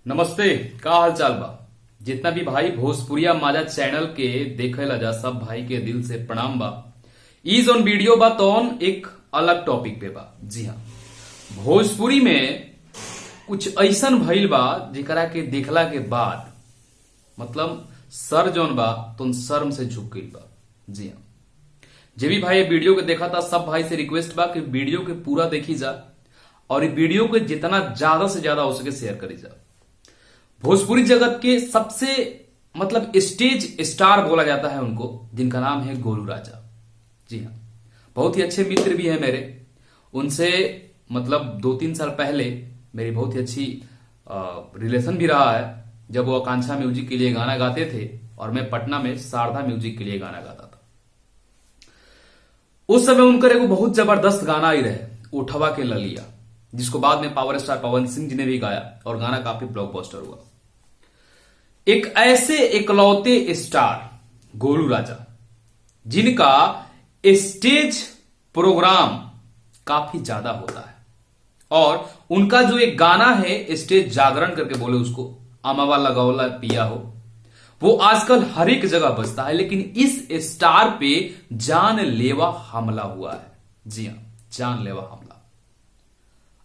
नमस्ते। का हाल चाल बा। जितना भी भाई भोजपुरिया माजा चैनल के देखे ला जा सब भाई के दिल से प्रणाम बा। ईज ऑन वीडियो बा तो एक अलग टॉपिक पे बा। जी हाँ, भोजपुरी में कुछ ऐसन भइल बा जेकरा के देखला के बाद मतलब सर जौन बा तो शर्म से झुक गइल बा। जी हाँ, जे भी भाई ये वीडियो के देखा था सब भाई से रिक्वेस्ट बा कि वीडियो के पूरा देखी जा और ये वीडियो को जितना ज्यादा से ज्यादा हो सके शेयर करी जा। भोजपुरी जगत के सबसे मतलब स्टेज स्टार बोला जाता है उनको, जिनका नाम है गोलू राजा। जी हाँ, बहुत ही अच्छे मित्र भी है मेरे। उनसे मतलब 2-3 साल पहले मेरी बहुत ही अच्छी रिलेशन भी रहा है, जब वो आकांक्षा म्यूजिक के लिए गाना गाते थे और मैं पटना में शारदा म्यूजिक के लिए गाना गाता था। उस समय उनका एक बहुत जबरदस्त गाना ही रहे, उठवा के ललिया, जिसको बाद में पावर स्टार पवन सिंह जी ने भी गाया और गाना काफी ब्लॉकबस्टर हुआ। एक ऐसे इकलौते स्टार गोलू राजा, जिनका स्टेज प्रोग्राम काफी ज्यादा होता है और उनका जो एक गाना है स्टेज जागरण करके बोले उसको, अमावा लगौला पिया हो, वो आजकल हर एक जगह बजता है। लेकिन इस स्टार पे जानलेवा हमला हुआ है। जी हां, जानलेवा हमला।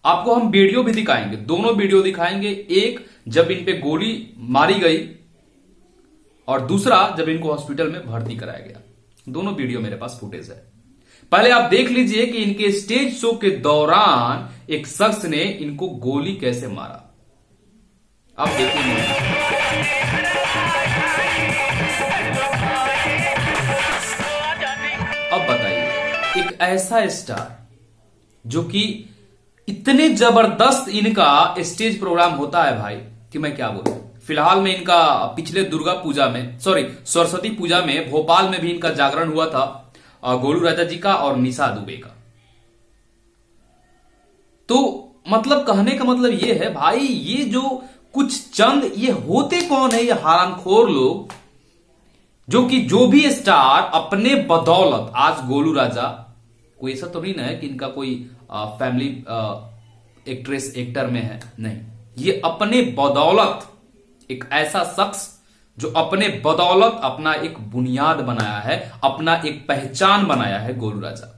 आपको हम वीडियो भी दिखाएंगे, दोनों वीडियो दिखाएंगे। एक जब इन पे गोली मारी गई और दूसरा जब इनको हॉस्पिटल में भर्ती कराया गया। दोनों वीडियो मेरे पास फुटेज है। पहले आप देख लीजिए कि इनके स्टेज शो के दौरान एक शख्स ने इनको गोली कैसे मारा। आप देखिए। अब बताइए, एक ऐसा स्टार जो कि इतने जबरदस्त इनका स्टेज प्रोग्राम होता है भाई कि मैं क्या बोलूं। फिलहाल में इनका पिछले दुर्गा पूजा में सरस्वती पूजा में भोपाल में भी इनका जागरण हुआ था, गोलू राजा जी का और निशा दुबे का। तो मतलब कहने का मतलब ये है भाई, ये जो कुछ चंद ये होते कौन है, ये हरामखोर लोग, जो कि जो भी स्टार अपने बदौलत, आज गोलू राजा कोई ऐसा तो नहीं ना है कि इनका कोई फैमिली एक्ट्रेस एक्टर में है, नहीं, ये अपने बदौलत एक ऐसा शख्स जो अपने बदौलत अपना एक बुनियाद बनाया है, अपना एक पहचान बनाया है गोलू राजा।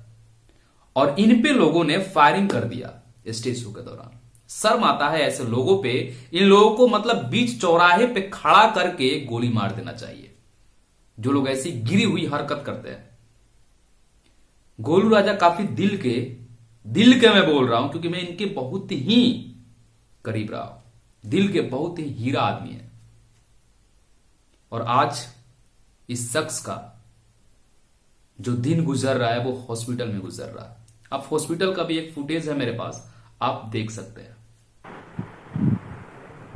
और इन पे लोगों ने फायरिंग कर दिया स्टेज शो के दौरान। शर्म आता है ऐसे लोगों पे। इन लोगों को मतलब बीच चौराहे पे खड़ा करके गोली मार देना चाहिए, जो लोग ऐसी गिरी हुई हरकत करते हैं। गोलू राजा काफी दिल के मैं बोल रहा हूं क्योंकि मैं इनके बहुत ही करीब रहा हूं। दिल के बहुत ही हीरा आदमी है। और आज इस शख्स का जो दिन गुजर रहा है वो हॉस्पिटल में गुजर रहा है। अब हॉस्पिटल का भी एक फुटेज है मेरे पास, आप देख सकते हैं।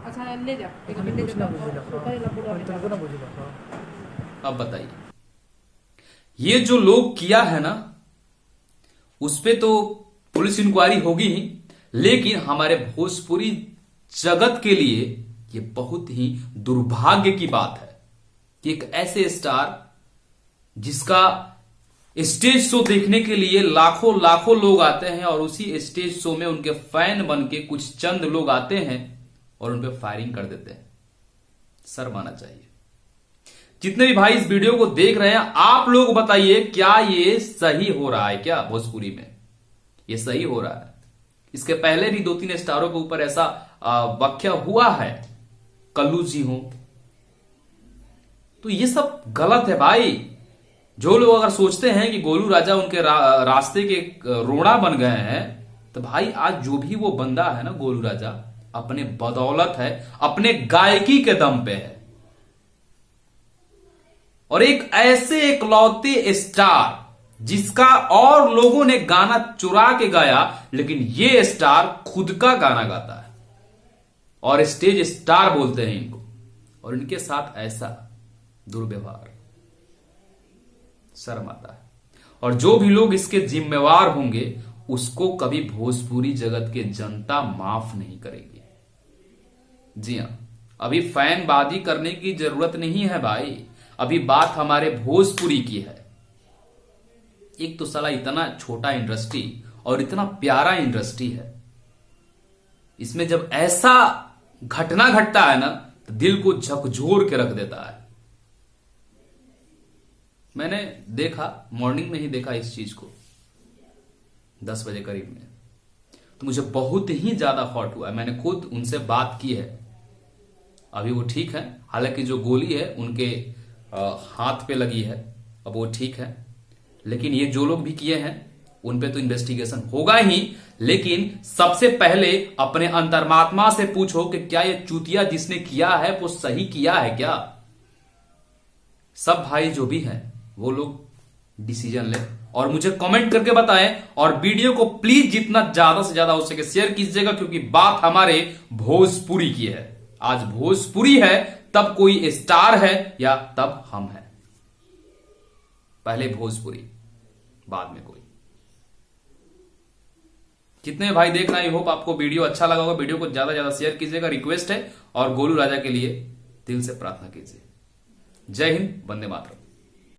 अच्छा ले जा, अब बताइए, ये जो लोग किया है ना, उस पे तो पुलिस इंक्वायरी होगी ही, लेकिन हमारे भोजपुरी जगत के लिए ये बहुत ही दुर्भाग्य की बात है कि एक ऐसे स्टार जिसका स्टेज शो देखने के लिए लाखों लाखों लोग आते हैं और उसी स्टेज शो में उनके फैन बन के कुछ चंद लोग आते हैं और उन पे फायरिंग कर देते हैं। शर्म आना चाहिए। जितने भी भाई इस वीडियो को देख रहे हैं, आप लोग बताइए, क्या ये सही हो रहा है? क्या भोजपुरी में ये सही हो रहा है? इसके पहले भी 2-3 स्टारों के ऊपर ऐसा वाक्य हुआ है, कल्लू जी हो। तो ये सब गलत है भाई। जो लोग अगर सोचते हैं कि गोलू राजा उनके रास्ते के रोड़ा बन गए हैं, तो भाई आज जो भी वो बंदा है ना गोलू राजा, अपने बदौलत है, अपने गायकी के दम पे है। और एक ऐसे इकलौते स्टार जिसका और लोगों ने गाना चुरा के गाया, लेकिन ये स्टार खुद का गाना गाता है और स्टेज स्टार बोलते हैं इनको, और इनके साथ ऐसा दुर्व्यवहार, शर्म आता है। और जो भी लोग इसके जिम्मेवार होंगे उसको कभी भोजपुरी जगत के जनता माफ नहीं करेगी। जी हां, अभी फैनबाजी करने की जरूरत नहीं है भाई, अभी बात हमारे भोजपुरी की है। एक तो साला इतना छोटा इंडस्ट्री और इतना प्यारा इंडस्ट्री है, इसमें जब ऐसा घटना घटता है ना तो दिल को झकझोर के रख देता है। मैंने देखा, मॉर्निंग में ही देखा इस चीज को, 10 बजे करीब में, तो मुझे बहुत ही ज्यादा हॉट हुआ। मैंने खुद उनसे बात की है, अभी वो ठीक है, हालांकि जो गोली है उनके हाथ पे लगी है, अब वो ठीक है। लेकिन ये जो लोग भी किए हैं उन पे तो इन्वेस्टिगेशन होगा ही, लेकिन सबसे पहले अपने अंतर्मात्मा से पूछो कि क्या ये चूतिया जिसने किया है वो सही किया है क्या। सब भाई जो भी हैं वो लोग डिसीजन ले और मुझे कमेंट करके बताएं, और वीडियो को प्लीज जितना ज्यादा से ज्यादा हो सके शेयर कीजिएगा, क्योंकि बात हमारे भोजपुरी की है। आज भोजपुरी है तब कोई स्टार है या तब हम हैं। पहले भोजपुरी, बाद में कोई। कितने भाई देखना, आई होप आपको वीडियो अच्छा लगा होगा। वीडियो को ज्यादा ज्यादा शेयर कीजिएगा, रिक्वेस्ट है, और गोलू राजा के लिए दिल से प्रार्थना कीजिए। जय हिंद, वंदे मातरम।